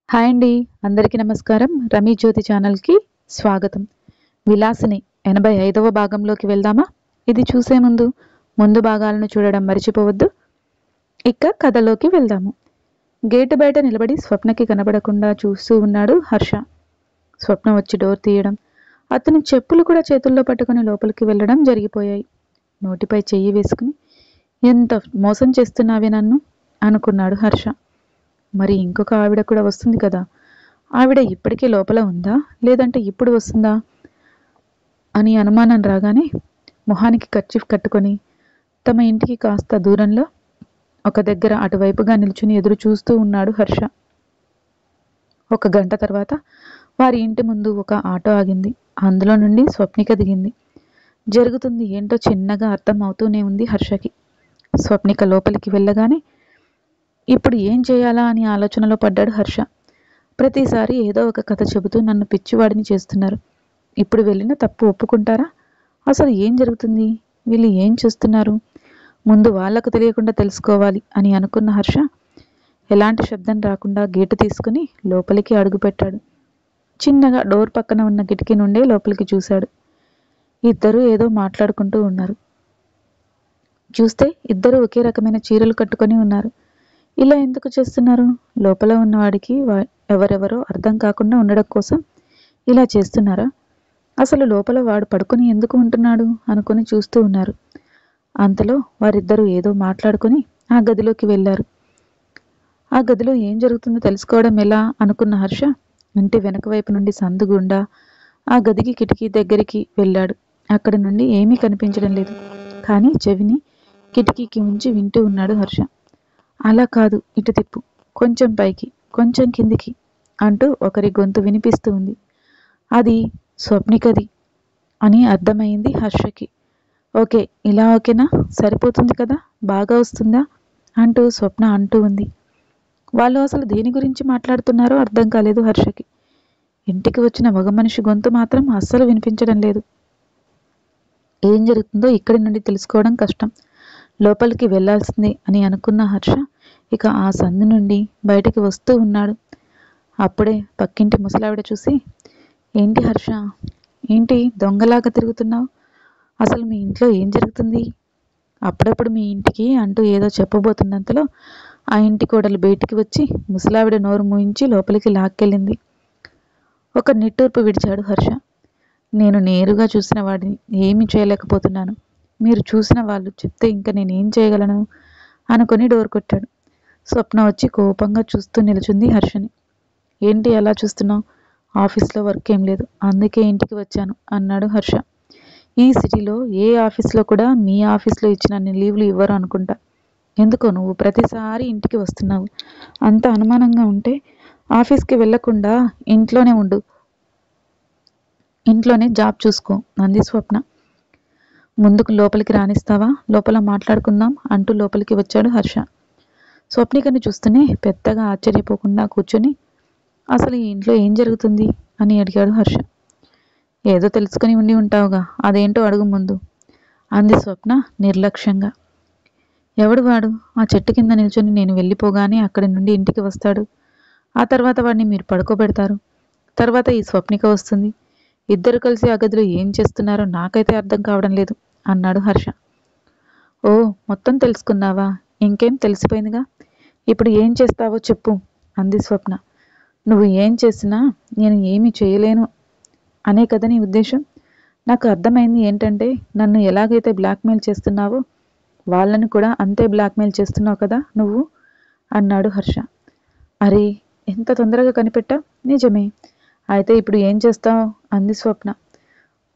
Hi అండి. అందరికీ నమస్కారం. రమీ జ్యోతి ఛానల్‌కి స్వాగతం. విలాసిని 85వ భాగంలోకి వెళ్దామా? ఇది చూసే ముందు భాగాలను చూడడం మర్చిపోవద్దు. ఇక కథలోకి వెళ్దాము. గేటు బయట నిలబడి స్వప్నకి కనబడకుండా చూస్తూ ఉన్నాడు హర్ష. స్వప్న వచ్చి డోర్ తీయడం, అతని చెప్పులు కూడా చేతుల్లో పట్టుకుని లోపలికి వెళ్ళడం జరిగిపోయాయి. నోటిపై చెయ్యి వేసుకుని, ఎంత మోసం చేస్తున్నావే నన్ను అనుకున్నాడు హర్ష. మరి ఇంకొక ఆవిడ కూడా వస్తుంది కదా, ఆవిడ ఇప్పటికీ లోపల ఉందా లేదంటే ఇప్పుడు వస్తుందా అని అనుమానం రాగానే మొహానికి కర్చీఫ్ కట్టుకొని తమ ఇంటికి కాస్త దూరంలో ఒక దగ్గర అటువైపుగా నిల్చుని ఎదురు చూస్తూ ఉన్నాడు హర్ష. ఒక గంట తర్వాత వారి ఇంటి ముందు ఒక ఆటో ఆగింది. అందులో నుండి స్వప్నిక దిగింది. జరుగుతుంది ఏంటో చిన్నగా అర్థం అవుతూనే ఉంది హర్షకి. స్వప్నిక లోపలికి వెళ్ళగానే ఇప్పుడు ఏం చేయాలా అని ఆలోచనలో పడ్డాడు హర్ష. ప్రతిసారి ఏదో ఒక కథ చెబుతూ నన్ను పిచ్చివాడిని చేస్తున్నారు. ఇప్పుడు వెళ్ళిన తప్పు ఒప్పుకుంటారా? అసలు ఏం జరుగుతుంది? వీళ్ళు ఏం చేస్తున్నారు? ముందు వాళ్లకు తెలియకుండా తెలుసుకోవాలి అని అనుకున్న హర్ష ఎలాంటి శబ్దం రాకుండా గేటు తీసుకుని లోపలికి అడుగుపెట్టాడు. చిన్నగా డోర్ పక్కన ఉన్న కిటికీ నుండే లోపలికి చూశాడు. ఇద్దరూ ఏదో మాట్లాడుకుంటూ ఉన్నారు. చూస్తే ఇద్దరూ ఒకే రకమైన చీరలు కట్టుకొని ఉన్నారు. ఇలా ఎందుకు చేస్తున్నారు? లోపల ఉన్నవాడికి ఎవరెవరో అర్థం కాకుండా ఉండడం కోసం ఇలా చేస్తున్నారా? అసలు లోపల వాడు పడుకొని ఎందుకు ఉంటున్నాడు అనుకుని చూస్తూ ఉన్నారు. అంతలో వారిద్దరూ ఏదో మాట్లాడుకొని ఆ గదిలోకి వెళ్ళారు. ఆ గదిలో ఏం జరుగుతుందో తెలుసుకోవడం ఎలా అనుకున్న హర్ష ఇంటి వెనక వైపు నుండి సందు గుండా ఆ గదికి కిటికీ దగ్గరికి వెళ్ళాడు. అక్కడి నుండి ఏమీ కనిపించడం లేదు. కానీ చెవిని కిటికీకి ఉంచి వింటూ ఉన్నాడు హర్ష. అలా కాదు, ఇటు తిప్పు, కొంచెం పైకి, కొంచెం కిందికి అంటూ ఒకరి గొంతు వినిపిస్తూ ఉంది. అది స్వప్నికది అని అర్థమైంది హర్షకి. ఓకే, ఇలా ఓకేనా? సరిపోతుంది కదా? బాగా వస్తుందా అంటూ స్వప్న అంటూ ఉంది. వాళ్ళు అసలు దేని గురించి మాట్లాడుతున్నారో అర్థం కాలేదు హర్షకి. ఇంటికి వచ్చిన మగ మనిషి గొంతు మాత్రం అస్సలు వినిపించడం లేదు. ఏం జరుగుతుందో ఇక్కడి నుండి తెలుసుకోవడం కష్టం. లోపలికి వెళ్లాల్సిందే అని అనుకున్న హర్ష ఇక ఆ సందు నుండి బయటికి వస్తూ ఉన్నాడు. అప్పుడే పక్కింటి ముసలావిడ చూసి, ఏంటి హర్ష, ఏంటి దొంగలాగా తిరుగుతున్నావు? అసలు మీ ఇంట్లో ఏం జరుగుతుంది? అప్పుడప్పుడు మీ ఇంటికి అంటూ ఏదో చెప్పబోతున్నంతలో ఆ ఇంటి కోడలు బయటికి వచ్చి ముసలావిడ నోరు మూయించి లోపలికి లాక్కెళ్ళింది. ఒక నిట్టూర్పు విడిచాడు హర్ష. నేను నేరుగా చూసిన వాడిని ఏమీ చేయలేకపోతున్నాను. మీరు చూసిన వాళ్ళు చెప్తే ఇంకా నేనేం చేయగలను అనుకుని డోర్ కొట్టాడు. స్వప్న వచ్చి కోపంగా చూస్తూ నిలుచుంది హర్షని. ఏంటి అలా చూస్తున్నావు? ఆఫీస్లో వర్క్ ఏం లేదు, అందుకే ఇంటికి వచ్చాను అన్నాడు హర్ష. ఈ సిటీలో ఏ ఆఫీస్లో కూడా మీ ఆఫీస్లో ఇచ్చినన్ని లీవ్లు ఇవ్వరు అనుకుంటా. ఎందుకో నువ్వు ప్రతిసారి ఇంటికి వస్తున్నావు. అంత అనుమానంగా ఉంటే ఆఫీస్కి వెళ్లకుండా ఇంట్లోనే ఉండు, ఇంట్లోనే జాబ్ చూసుకో అంది స్వప్న. ముందుకు లోపలికి రానిస్తావా? లోపల మాట్లాడుకుందాం అంటూ లోపలికి వచ్చాడు హర్ష. స్వప్నికని చూస్తూనే పెద్దగా ఆశ్చర్యపోకుండా కూర్చొని, అసలు ఈ ఇంట్లో ఏం జరుగుతుంది అని అడిగాడు హర్ష. ఏదో తెలుసుకుని ఉండి ఉంటావుగా, అదేంటో అడుగు ముందు అంది స్వప్న నిర్లక్ష్యంగా. ఎవడు వాడు? ఆ చెట్టు కింద నిల్చొని నేను వెళ్ళిపోగానే అక్కడి నుండి ఇంటికి వస్తాడు. ఆ తర్వాత వాడిని మీరు పడుకోబెడతారు. తర్వాత ఈ స్వప్నిక వస్తుంది. ఇద్దరు కలిసి ఆ గదిలో ఏం చేస్తున్నారో నాకైతే అర్థం కావడం లేదు అన్నాడు హర్ష. ఓ, మొత్తం తెలుసుకున్నావా? ఇంకేం, తెలిసిపోయిందిగా. ఇప్పుడు ఏం చేస్తావో చెప్పు అంది స్వప్న. నువ్వు ఏం చేసినా నేను ఏమీ చేయలేను అనే కదా నీ ఉద్దేశం? నాకు అర్థమైంది ఏంటంటే, నన్ను ఎలాగైతే బ్లాక్మెయిల్ చేస్తున్నావో వాళ్ళని కూడా అంతే బ్లాక్మెయిల్ చేస్తున్నావు కదా నువ్వు అన్నాడు హర్ష. అరే, ఎంత తొందరగా కనిపెట్టావు! నిజమే. అయితే ఇప్పుడు ఏం చేస్తావు అంది స్వప్న.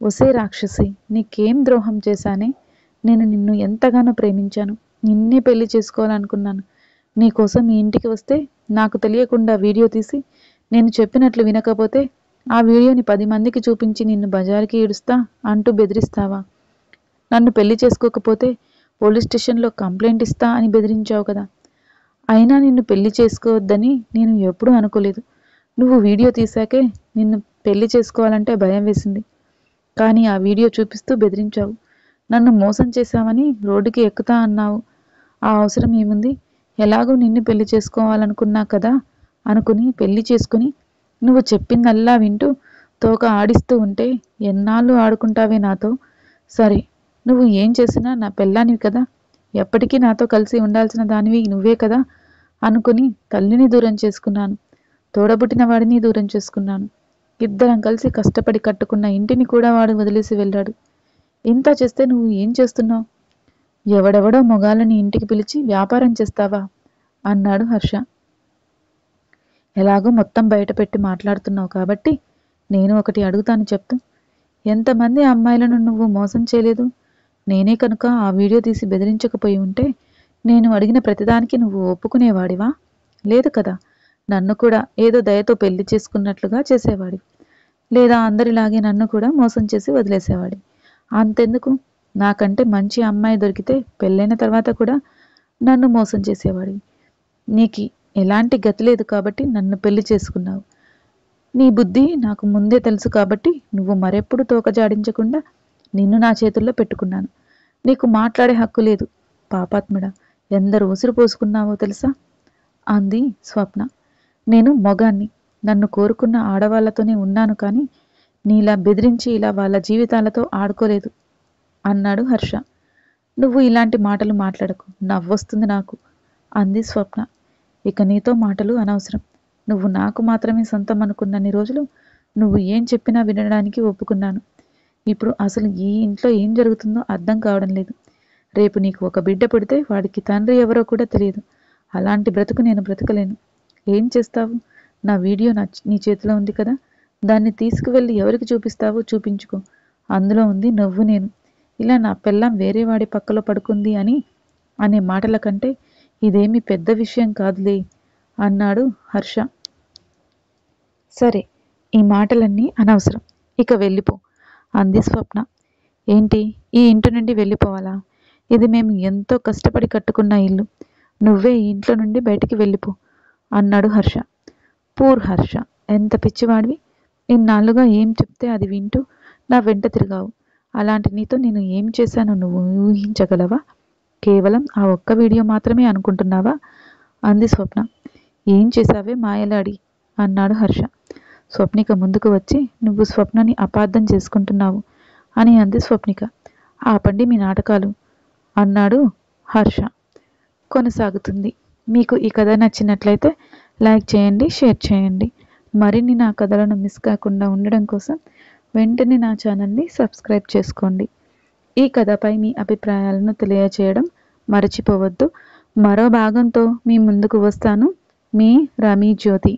ఒసే రాక్షసి, నీకేం ద్రోహం చేశానే? నేను నిన్ను ఎంతగానో ప్రేమించాను. నిన్నే పెళ్లి చేసుకోవాలనుకున్నాను. నీకోసం మీ ఇంటికి వస్తే నాకు తెలియకుండా వీడియో తీసి నేను చెప్పినట్లు వినకపోతే ఆ వీడియోని 10 మందికి చూపించి నిన్ను బజారుకి ఈడుస్తా అంటూ బెదిరిస్తావా? నన్ను పెళ్లి చేసుకోకపోతే పోలీస్ స్టేషన్లో కంప్లైంట్ ఇస్తా అని బెదిరించావు కదా. అయినా నిన్ను పెళ్లి చేసుకోవద్దని నేను ఎప్పుడూ అనుకోలేదు. నువ్వు వీడియో తీశాకే నిన్ను పెళ్లి చేసుకోవాలంటే భయం వేసింది. కానీ ఆ వీడియో చూపిస్తూ బెదిరించావు. నన్ను మోసం చేశావని రోడ్డుకి ఎక్కుతా అన్నావు. ఆ అవసరం ఏముంది? ఎలాగూ నిన్ను పెళ్లి చేసుకోవాలనుకున్నా కదా అనుకుని పెళ్లి చేసుకుని నువ్వు చెప్పిందల్లా వింటూ తోక ఆడిస్తూ ఉంటే ఎన్నాళ్ళు ఆడుకుంటావే నాతో? సరే, నువ్వు ఏం చేసినా నా పెళ్ళానివి కదా, ఎప్పటికీ నాతో కలిసి ఉండాల్సిన దానివి నువ్వే కదా అనుకుని తల్లిని దూరం చేసుకున్నాను, తోడబుట్టిన వాడిని దూరం చేసుకున్నాను. ఇద్దరం కలిసి కష్టపడి కట్టుకున్న ఇంటిని కూడా వాడు వదిలేసి వెళ్ళాడు. ఇంత చేస్తే నువ్వు ఏం చేస్తున్నావు? ఎవడెవడో మొగాళ్ళని ఇంటికి పిలిచి వ్యాపారం చేస్తావా అన్నాడు హర్ష. ఎలాగో మొత్తం బయట పెట్టి మాట్లాడుతున్నావు కాబట్టి నేను ఒకటి అడుగుతాను చెప్తూ. ఎంతమంది అమ్మాయిలను నువ్వు మోసం చేయలేదు? నేనే కనుక ఆ వీడియో తీసి బెదిరించకపోయి ఉంటే నేను అడిగిన ప్రతిదానికి నువ్వు ఒప్పుకునేవాడివా? లేదు కదా. నన్ను కూడా ఏదో దయతో పెళ్లి చేసుకున్నట్లుగా చేసేవాడి, లేదా అందరిలాగే నన్ను కూడా మోసం చేసి వదిలేసేవాడి. అంతెందుకు, నాకంటే మంచి అమ్మాయి దొరికితే పెళ్ళైన తర్వాత కూడా నన్ను మోసం చేసేవాడి. నీకు ఎలాంటి గతి లేదు కాబట్టి నన్ను పెళ్లి చేసుకున్నావు. నీ బుద్ధి నాకు ముందే తెలుసు కాబట్టి నువ్వు మరెప్పుడు తోక జాడించకుండా నిన్ను నా చేతుల్లో పెట్టుకున్నాను. నీకు మాట్లాడే హక్కు లేదు. పాపాత్ముడా, ఎందరు ఉసిరు పోసుకున్నావో తెలుసా అంది స్వప్న. నేను మొగాన్ని, నన్ను కోరుకున్న ఆడవాళ్లతోనే ఉన్నాను కానీ నీలా బెదిరించి ఇలా వాళ్ళ జీవితాలతో ఆడుకోలేదు అన్నాడు హర్ష. నువ్వు ఇలాంటి మాటలు మాట్లాడకు, నవ్వొస్తుంది నాకు అంది స్వప్న. ఇక నీతో మాటలు అనవసరం. నువ్వు నాకు మాత్రమే సొంతం అనుకున్నన్ని రోజులు నువ్వు ఏం చెప్పినా వినడానికి ఒప్పుకున్నాను. ఇప్పుడు అసలు ఈ ఇంట్లో ఏం జరుగుతుందో అర్థం కావడం లేదు. రేపు నీకు ఒక బిడ్డ పుడితే వాడికి తండ్రి ఎవరో కూడా తెలియదు. అలాంటి బ్రతుకు నేను బ్రతకలేను. ఏం చేస్తావు? నా వీడియో నీ చేతిలో ఉంది కదా, దాన్ని తీసుకువెళ్ళి ఎవరికి చూపిస్తావో చూపించుకో. అందులో ఉంది నువ్వు నేను. ఇలా నా పెళ్ళాం వేరే వాడి పక్కలో పడుకుంది అనే మాటల కంటే ఇదేమీ పెద్ద విషయం కాదులే అన్నాడు హర్ష. సరే, ఈ మాటలన్నీ అనవసరం, ఇక వెళ్ళిపో అంది స్వప్న. ఏంటి, ఈ ఇంటి నుండి వెళ్ళిపోవాలా? ఇది మేము ఎంతో కష్టపడి కట్టుకున్న ఇల్లు. నువ్వే ఈ ఇంట్లో నుండి బయటికి వెళ్ళిపో అన్నాడు హర్ష. పూర్ హర్ష, ఎంత పిచ్చివాడివి! ఇన్నాళ్ళుగా ఏం చెప్తే అది వింటూ నా వెంట తిరిగావు. అలాంటి నీతో నేను ఏం చేశానో నువ్వు ఊహించగలవా? కేవలం ఆ ఒక్క వీడియో మాత్రమే అనుకుంటున్నావా అంది స్వప్న. ఏం చేశావే మాయలాడి అన్నాడు హర్ష. స్వప్నిక ముందుకు వచ్చి, నువ్వు స్వప్నని అపార్థం చేసుకుంటున్నావు అని అంది స్వప్నిక. ఆపండి మీ నాటకాలు అన్నాడు హర్ష. కొనసాగుతుంది. మీకు ఈ కథ నచ్చినట్లయితే లైక్ చేయండి, షేర్ చేయండి. మరిన్ని నా కథలను మిస్ కాకుండా ఉండడం కోసం వెంటనే నా ఛానల్ని సబ్స్క్రైబ్ చేసుకోండి. ఈ కథపై మీ అభిప్రాయాలను తెలియచేయడం మర్చిపోవద్దు. మరో భాగంతో మీ ముందుకు వస్తాను. మీ రమీ జ్యోతి.